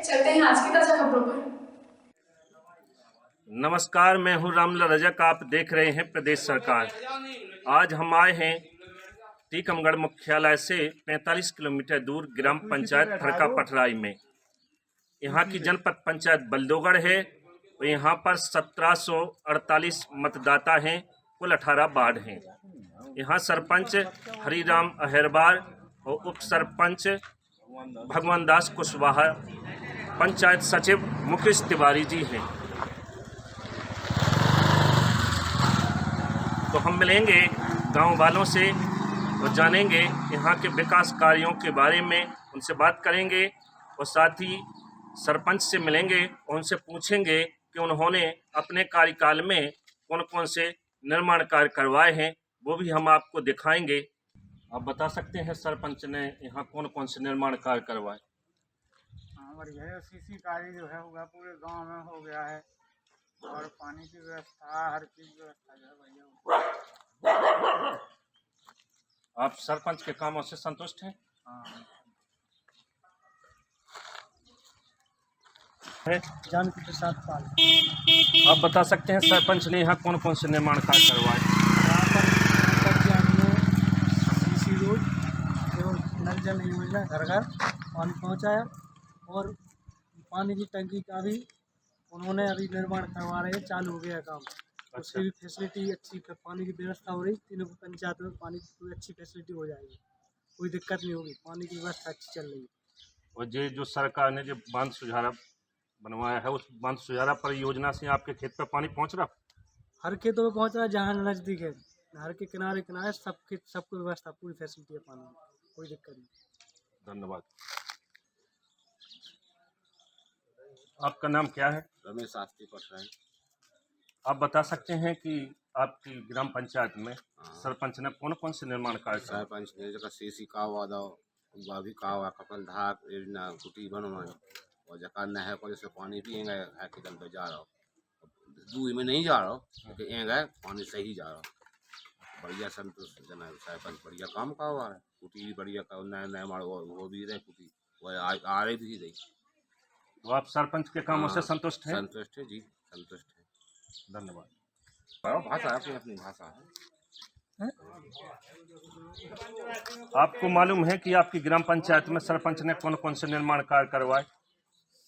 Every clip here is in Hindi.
चलते हैं आज की ताजा खबरों पर। नमस्कार, मैं हूं रामलाल रजक। आप देख रहे हैं प्रदेश सरकार। आज हम आए हैं टीकमगढ़ मुख्यालय से 45 किलोमीटर दूर ग्राम पंचायत फरका पटराई में। यहाँ की जनपद पंचायत बलदोगढ़ है और यहाँ पर 1748 मतदाता हैं। कुल 18 वार्ड हैं। यहाँ सरपंच हरिराम अहिरवार और उप सरपंच भगवान दास कुशवाहा, पंचायत सचिव मुकेश तिवारी जी हैं। तो हम मिलेंगे गांव वालों से और जानेंगे यहाँ के विकास कार्यों के बारे में, उनसे बात करेंगे और साथ ही सरपंच से मिलेंगे और उनसे पूछेंगे कि उन्होंने अपने कार्यकाल में कौन कौन से निर्माण कार्य करवाए हैं, वो भी हम आपको दिखाएंगे। आप बता सकते हैं सरपंच ने यहाँ कौन कौन से निर्माण कार्य करवाए? बढ़िया सीसी कार्य जो है होगा पूरे गांव में हो गया है और पानी की व्यवस्था, हर चीज व्यवस्था जो है बढ़िया। आप सरपंच के कामों से संतुष्ट हैं? हाँ। जानकी प्रसाद पाल। आप बता सकते हैं सरपंच ने यहाँ कौन कौन से निर्माण कार्य करवाए? सीसी रोड एवं नल जल योजना घर घर पानी पहुँचाया और पानी की टंकी का भी उन्होंने अभी निर्माण करवा रहे हैं, चालू हो गया काम। उसकी भी फैसिलिटी अच्छी, पानी की व्यवस्था हो रही, तीनों पंचायत में पानी की अच्छी फैसिलिटी हो जाएगी, कोई दिक्कत नहीं होगी, पानी की व्यवस्था अच्छी चल रही है। और ये जो सरकार ने जो बांध सुधारा बनवाया है, उस बांध सुधारा परियोजना से आपके खेत पर पानी पहुंच रहा? हर खेतों में पहुँच रहा है, जहाँ नज़दीक है, नहर के किनारे किनारे सबको व्यवस्था, पूरी फैसिलिटी है, पानी में कोई दिक्कत नहीं। धन्यवाद। आपका नाम क्या है? रमेश शास्त्री पटराई। आप बता सकते हैं कि आपकी ग्राम पंचायत में सरपंच ने कौन कौन से निर्माण कार्य किए? सरपंच ने जगह सीसी का वादा भी कहा कपल धाक योजना कुटी बनवाई और जगह नहर पर जैसे पानी भी एंगे है कि पे जा रहा दूर में नहीं जा रहा कि एंगे पानी सही जा रहा। बढ़िया संतोष जना सरपंच बढ़िया काम का हुआ है। कुटी भी बढ़िया का नया नया मार वो भी रहे कुटी वो आ रही भी रही। तो आप सरपंच के कामों से संतुष्ट हैं? संतुष्ट है जी, संतुष्ट है। धन्यवाद। भाषा अपनी अपनी भाषा है। आपको मालूम है कि आपकी ग्राम पंचायत में सरपंच ने कौन कौन से निर्माण कार्य करवाए?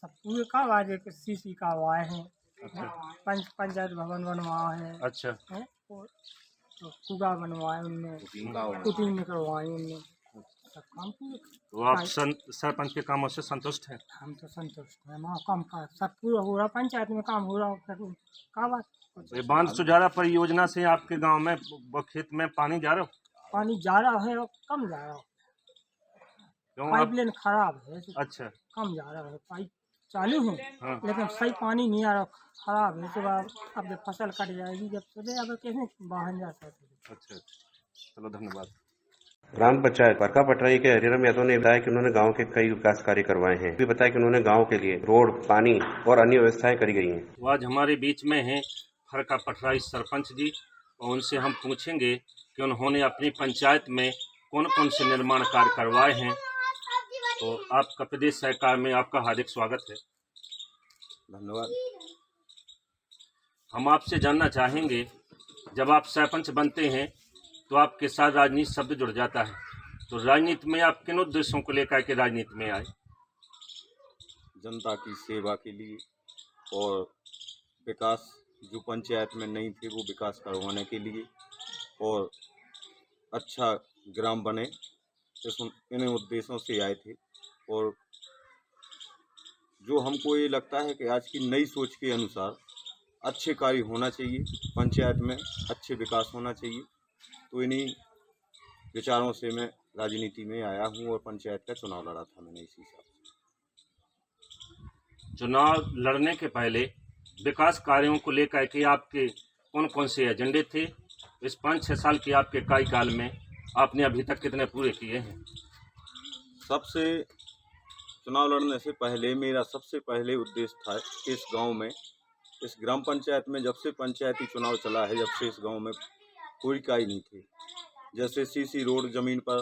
सब पूरे का वाजे के सीसी का वाए हैं। अच्छा। पंचायत भवन बनवाए हैं। अच्छा। हैं? और तो कुगा बनवाए उनने, कुटिंग में करवाए उनने, सब काम पूरे। तो आप सरपंच के कामों से संतुष्ट हैं? हम तो संतुष्ट हैं, वहाँ काम का सब पूरा हो रहा, पंचायत में काम हो रहा, का बात। ये बांध सुधारा परियोजना से आपके गांव में खेत में पानी जा रहा? पानी जा रहा है और कम जा रहा है, क्यों? पाइपलाइन खराब है। अच्छा। कम जा रहा है, पाइप चालू है। हाँ। लेकिन सही पानी नहीं आ रहा, खराब है। तो अब जब फसल कट जाएगी, जब सुबह अब कैसे वाहन जा सकते। अच्छा, चलो धन्यवाद। ग्राम पंचायत फरका पटराई के हरिराम यादव ने बताया कि उन्होंने गांव के कई विकास कार्य करवाए हैं। भी बताया कि उन्होंने गांव के लिए रोड, पानी और अन्य व्यवस्थाएं करी गई हैं। तो आज हमारे बीच में हैं फरका पटराई सरपंच जी और उनसे हम पूछेंगे कि उन्होंने अपनी पंचायत में कौन कौन से निर्माण कार्य करवाए हैं। तो आपका प्रदेश सरकार में आपका हार्दिक स्वागत है। धन्यवाद। हम आपसे जानना चाहेंगे, जब आप सरपंच बनते हैं तो आपके साथ राजनीति शब्द जुड़ जाता है, तो राजनीति में आप किन उद्देश्यों को लेकर के राजनीति में आए? जनता की सेवा के लिए और विकास जो पंचायत में नहीं थे वो विकास करवाने के लिए और अच्छा ग्राम बने, इन उद्देश्यों से आए थे। और जो हमको ये लगता है कि आज की नई सोच के अनुसार अच्छे कार्य होना चाहिए, पंचायत में अच्छे विकास होना चाहिए, तो इन्हीं विचारों से मैं राजनीति में आया हूँ और पंचायत का चुनाव लड़ा था मैंने इसी हिसाब से। चुनाव लड़ने के पहले विकास कार्यों को लेकर के आपके कौन कौन से एजेंडे थे? इस 5-6 साल के आपके कार्यकाल में आपने अभी तक कितने पूरे किए हैं? सबसे चुनाव लड़ने से पहले मेरा सबसे पहले उद्देश्य था कि इस गांव में, इस ग्राम पंचायत में जब से पंचायती चुनाव चला है, जब से इस गांव में कोई कार्य नहीं थे। जैसे सीसी रोड ज़मीन पर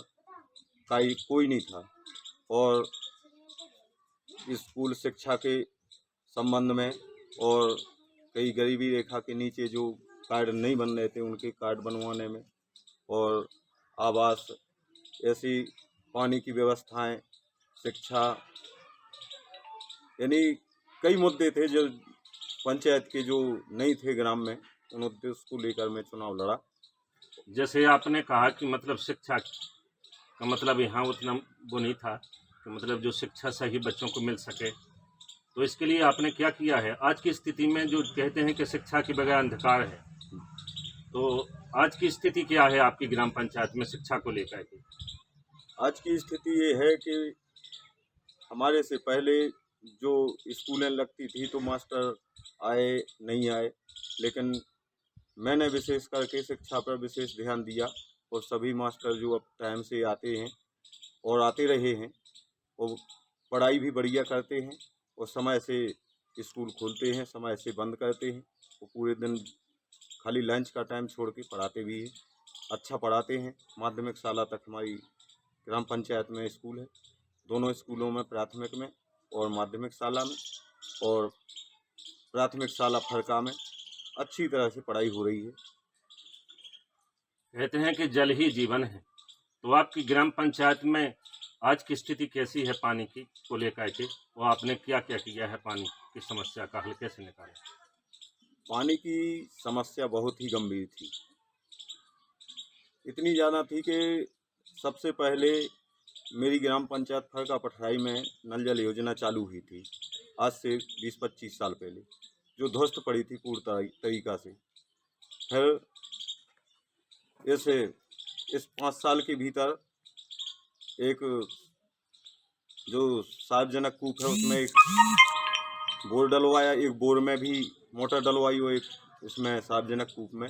कार्य कोई नहीं था और स्कूल शिक्षा के संबंध में, और कई गरीबी रेखा के नीचे जो कार्ड नहीं बन रहे थे उनके कार्ड बनवाने में, और आवास, ऐसी पानी की व्यवस्थाएं, शिक्षा, यानी कई मुद्दे थे जो पंचायत के जो नहीं थे ग्राम में, उन उद्देश्य को लेकर मैं चुनाव लड़ा। जैसे आपने कहा कि मतलब शिक्षा का मतलब यहाँ उतना वो नहीं था कि मतलब जो शिक्षा सही बच्चों को मिल सके, तो इसके लिए आपने क्या किया है? आज की स्थिति में जो कहते हैं कि शिक्षा के बगैर अंधकार है, तो आज की स्थिति क्या है आपकी ग्राम पंचायत में शिक्षा को लेकर के? आज की स्थिति ये है कि हमारे से पहले जो स्कूलें लगती थी तो मास्टर आए नहीं आए, लेकिन मैंने विशेष करके शिक्षा पर विशेष ध्यान दिया, और सभी मास्टर जो अब टाइम से आते हैं और आते रहे हैं, वो पढ़ाई भी बढ़िया करते हैं और समय से स्कूल खोलते हैं, समय से बंद करते हैं। वो पूरे दिन खाली लंच का टाइम छोड़ के पढ़ाते भी हैं, अच्छा पढ़ाते हैं। माध्यमिक शाला तक हमारी ग्राम पंचायत में स्कूल है, दोनों स्कूलों में, प्राथमिक में और माध्यमिक शाला में, और प्राथमिक शाला फरका में अच्छी तरह से पढ़ाई हो रही है। कहते हैं कि जल ही जीवन है, तो आपकी ग्राम पंचायत में आज की स्थिति कैसी है पानी की को लेकर के? वो आपने क्या क्या किया है पानी की समस्या का हल कैसे निकाला? पानी की समस्या बहुत ही गंभीर थी, इतनी ज़्यादा थी कि सबसे पहले मेरी ग्राम पंचायत फरका पठराई में नल जल योजना चालू हुई थी, आज से 20-25 साल पहले, जो ध्वस्त पड़ी थी पूर्ण तरीका से। फिर इस 5 साल के भीतर एक जो सार्वजनिक कूप है उसमें एक बोर डलवाया, एक बोर में भी मोटर डलवाई हो, एक इसमें सार्वजनिक कूप में,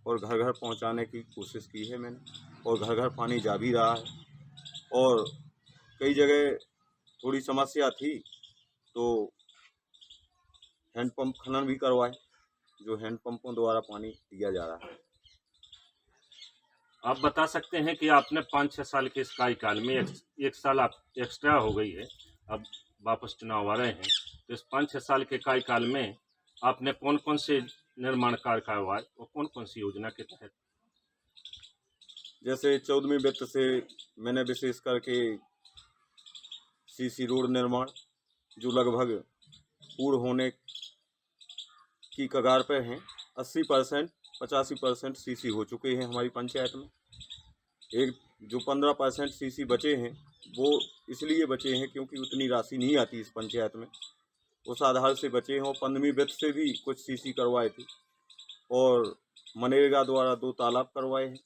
और घर घर पहुंचाने की कोशिश की है मैंने, और घर घर पानी जा भी रहा है। और कई जगह थोड़ी समस्या थी तो हैंडपंप खनन भी करवाए, जो हैंडपंपों द्वारा पानी दिया जा रहा है। आप बता सकते हैं कि आपने 5-6 साल के इस कार्यकाल में एक साल आप एक्स्ट्रा हो गई है, अब वापस चुनाव आ रहे हैं, तो इस 5-6 साल के कार्यकाल में आपने कौन कौन से निर्माण कार्य करवाए और कौन कौन सी योजना के तहत? जैसे 14वीं वित्त से मैंने विशेष करके सीसी रोड निर्माण, जो लगभग पूर्ण होने की कगार पर हैं, 80% 85% सीसी हो चुके हैं हमारी पंचायत में। एक जो 15% सीसी बचे हैं वो इसलिए बचे हैं क्योंकि उतनी राशि नहीं आती इस पंचायत में, उस आधार से बचे हैं। और 15वीं वित्त से भी कुछ सीसी करवाए थे, और मनरेगा द्वारा 2 तालाब करवाए हैं,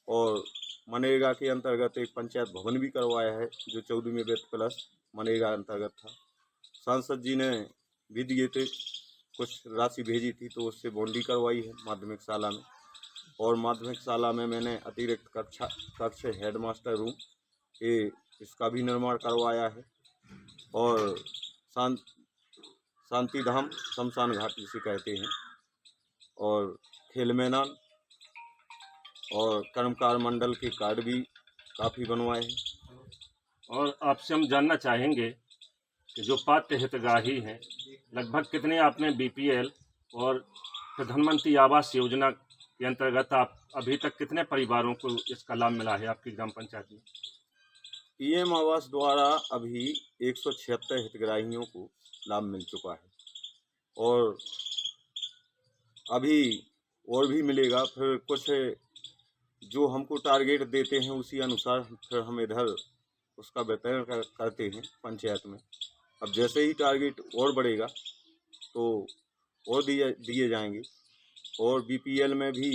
और मनरेगा के अंतर्गत एक पंचायत भवन भी करवाया है जो 14वीं वित्त प्लस मनरेगा अंतर्गत था। सांसद जी ने भी दिए थे, कुछ राशि भेजी थी तो उससे बॉन्डी करवाई है माध्यमिक शाला में। और माध्यमिक शाला में मैंने अतिरिक्त कक्ष हेडमास्टर रूम इसका भी निर्माण करवाया है, और शांति धाम शमशान घाट जिसे कहते हैं, और खेल मैदान और कर्मकार मंडल के कार्ड भी काफ़ी बनवाए हैं। और आपसे हम जानना चाहेंगे कि जो पात्र हितग्राही हैं, लगभग कितने आपने बीपीएल और प्रधानमंत्री आवास योजना के अंतर्गत आप अभी तक कितने परिवारों को इसका लाभ मिला है आपकी ग्राम पंचायत में? पीएम आवास द्वारा अभी 176 हितग्राहियों को लाभ मिल चुका है, और अभी और भी मिलेगा। फिर कुछ जो हमको टारगेट देते हैं उसी अनुसार फिर हम इधर उसका वितरण करते हैं पंचायत में। अब जैसे ही टारगेट और बढ़ेगा तो और दिए जाएंगे। और बीपीएल में भी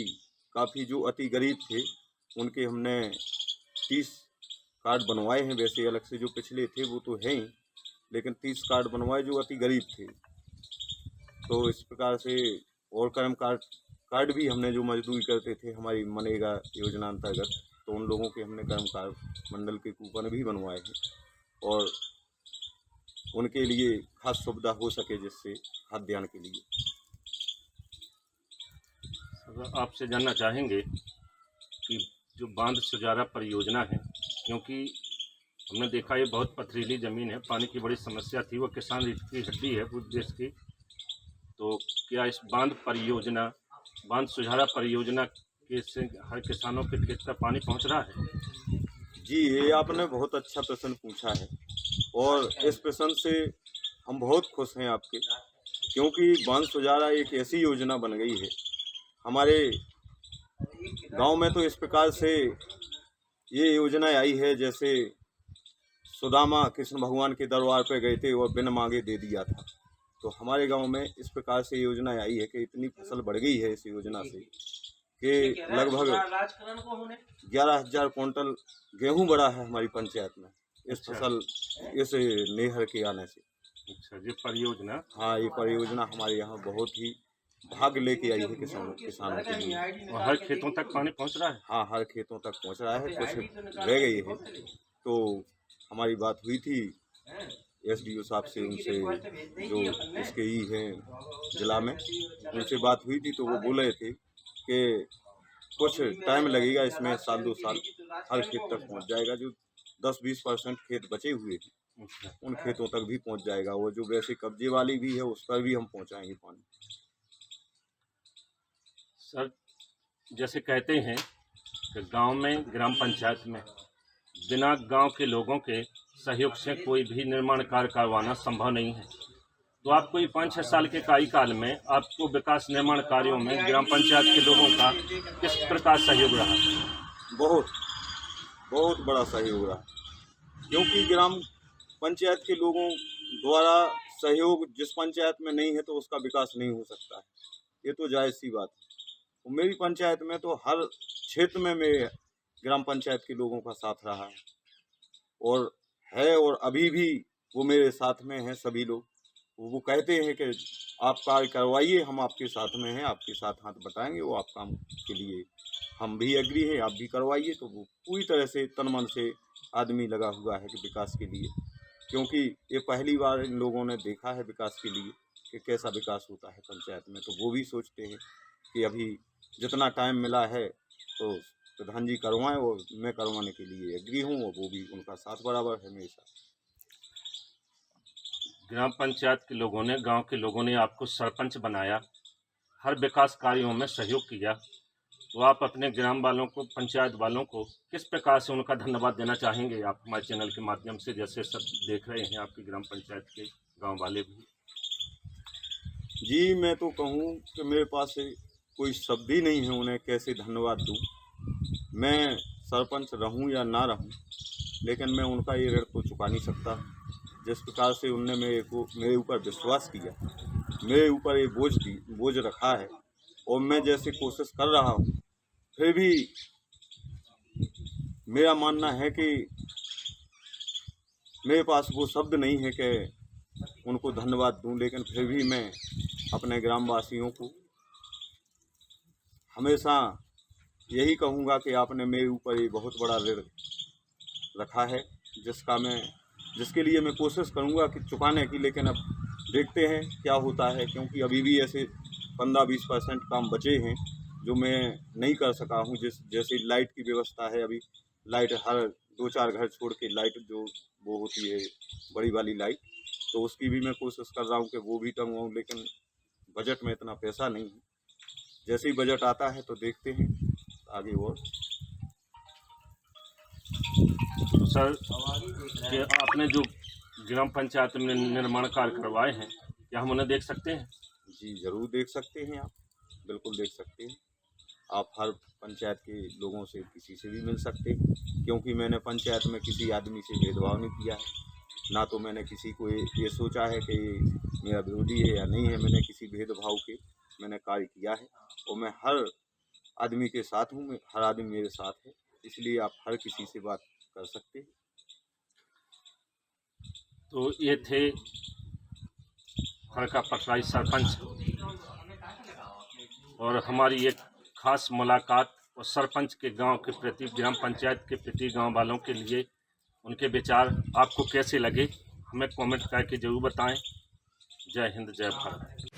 काफ़ी जो अति गरीब थे उनके हमने 30 कार्ड बनवाए हैं। वैसे अलग से जो पिछले थे वो तो हैं ही, लेकिन 30 कार्ड बनवाए जो अति गरीब थे। तो इस प्रकार से और कार्ड भी हमने जो मजदूरी करते थे हमारी मनरेगा योजना अंतर्गत, तो उन लोगों के हमने कर्मकार मंडल के कूपन भी बनवाए हैं, और उनके लिए खास सुविधा हो सके जिससे खाद्यान्न के लिए। आपसे जानना चाहेंगे कि जो बांध सुजारा परियोजना है, क्योंकि हमने देखा ये बहुत पथरीली ज़मीन है, पानी की बड़ी समस्या थी, वो किसान रीढ़ की हड्डी है पूरे देश की। तो क्या इस बांध सुधारा परियोजना के से हर किसानों के खेत तक पानी पहुंच रहा है? जी, ये आपने बहुत अच्छा प्रश्न पूछा है और इस प्रश्न से हम बहुत खुश हैं आपके, क्योंकि बांध सुधारा एक ऐसी योजना बन गई है हमारे गांव में। तो इस प्रकार से ये योजना आई है जैसे सुदामा कृष्ण भगवान के दरबार पे गए थे और बिन मांगे दे दिया था। तो हमारे गांव में इस प्रकार से योजना आई है कि इतनी फसल बढ़ गई है इस योजना से कि लगभग 11,000 क्विंटल गेहूं बढ़ा है हमारी पंचायत में इस फसल इस नहर के आने से। अच्छा, ये परियोजना, हाँ, ये परियोजना हमारे यहाँ बहुत ही भाग लेके आई है किसानों के लिए। और हर खेतों तक पानी पहुंच रहा है? हाँ, हर खेतों तक पहुँच रहा है, कुछ रह गई है। तो हमारी बात हुई थी SDO साहब से, उनसे जो इसके ही हैं जिला में, उनसे बात हुई थी। तो वो बोल रहे थे कि कुछ टाइम लगेगा, इसमें साल 2 साल हर खेत तक पहुंच जाएगा। जो 10-20% खेत बचे हुए हैं उन खेतों तक भी पहुंच जाएगा। वो जो वैसे कब्जे वाली भी है उस पर भी हम पहुंचाएंगे पानी। सर, जैसे कहते हैं कि गांव में, ग्राम पंचायत में बिना गांव के लोगों के सहयोग से कोई भी निर्माण कार्य करवाना संभव नहीं है। तो आपको ये 5-6 साल के कार्यकाल में आपको विकास निर्माण कार्यों में ग्राम पंचायत के लोगों का किस प्रकार सहयोग रहा? बहुत बड़ा सहयोग रहा, क्योंकि ग्राम पंचायत के लोगों द्वारा सहयोग जिस पंचायत में नहीं है तो उसका विकास नहीं हो सकता है, ये तो जायज़ सी बात है। तो मेरी पंचायत में तो हर क्षेत्र में मेरे ग्राम पंचायत के लोगों का साथ रहा है और अभी भी वो मेरे साथ में हैं सभी लोग। वो कहते हैं कि आप कार्य करवाइए, हम आपके साथ में हैं, आपके साथ हाथ बटाएंगे, वो आप काम के लिए हम भी एग्री हैं, आप भी करवाइए। तो वो पूरी तरह से तन मन से आदमी लगा हुआ है कि विकास के लिए, क्योंकि ये पहली बार इन लोगों ने देखा है विकास के लिए कि कैसा विकास होता है पंचायत में। तो वो भी सोचते हैं कि अभी जितना टाइम मिला है तो प्रधान जी करवाएं और मैं करवाने के लिए एग्री हूँ, और वो भी उनका साथ बराबर है मेरे साथ। ग्राम पंचायत के लोगों ने, गांव के लोगों ने आपको सरपंच बनाया, हर विकास कार्यों में सहयोग किया। तो आप अपने ग्राम वालों को, पंचायत वालों को किस प्रकार से उनका धन्यवाद देना चाहेंगे आप हमारे चैनल के माध्यम से, जैसे सब देख रहे हैं आपकी ग्राम पंचायत के गांव वाले भी? जी, मैं तो कहूँ कि मेरे पास कोई शब्द ही नहीं है उन्हें कैसे धन्यवाद दूँ। मैं सरपंच रहूँ या ना रहूँ, लेकिन मैं उनका ये ऋण तो चुका नहीं सकता। जिस प्रकार से उनने मेरे ऊपर विश्वास किया, मेरे ऊपर ये बोझ रखा है, और मैं जैसे कोशिश कर रहा हूँ, फिर भी मेरा मानना है कि मेरे पास वो शब्द नहीं है कि उनको धन्यवाद दूं। लेकिन फिर भी मैं अपने ग्रामवासियों को हमेशा यही कहूँगा कि आपने मेरे ऊपर ये बहुत बड़ा ऋण रखा है, जिसके लिए मैं कोशिश करूँगा कि चुकाने की। लेकिन अब देखते हैं क्या होता है, क्योंकि अभी भी ऐसे 15-20% काम बचे हैं जो मैं नहीं कर सका हूँ। जैसे लाइट की व्यवस्था है, अभी लाइट हर 2-4 घर छोड़ के लाइट जो वो होती है बड़ी वाली लाइट, तो उसकी भी मैं कोशिश कर रहा हूँ कि वो भी टंगवाऊँ। लेकिन बजट में इतना पैसा नहीं है, जैसे ही बजट आता है तो देखते हैं आगे। और तो सर, कि आपने जो ग्राम पंचायत में निर्माण कार्य करवाए हैं, क्या हम उन्हें देख सकते हैं? जी, ज़रूर देख सकते हैं आप, बिल्कुल देख सकते हैं। आप हर पंचायत के लोगों से किसी से भी मिल सकते हैं, क्योंकि मैंने पंचायत में किसी आदमी से भेदभाव नहीं किया है, ना तो मैंने किसी को ये सोचा है कि मेरा विरोधी है या नहीं है। मैंने किसी भेदभाव के मैंने कार्य किया है, और मैं हर आदमी के साथ हूँ, हर आदमी मेरे साथ है, इसलिए आप हर किसी से बात कर सकते हैं। तो ये थे फरका पटराई सरपंच, और हमारी एक खास मुलाकात और सरपंच के गांव के प्रति, ग्राम पंचायत के प्रति गांव वालों के लिए उनके विचार आपको कैसे लगे, हमें कमेंट करके ज़रूर बताएं। जय हिंद, जय भारत।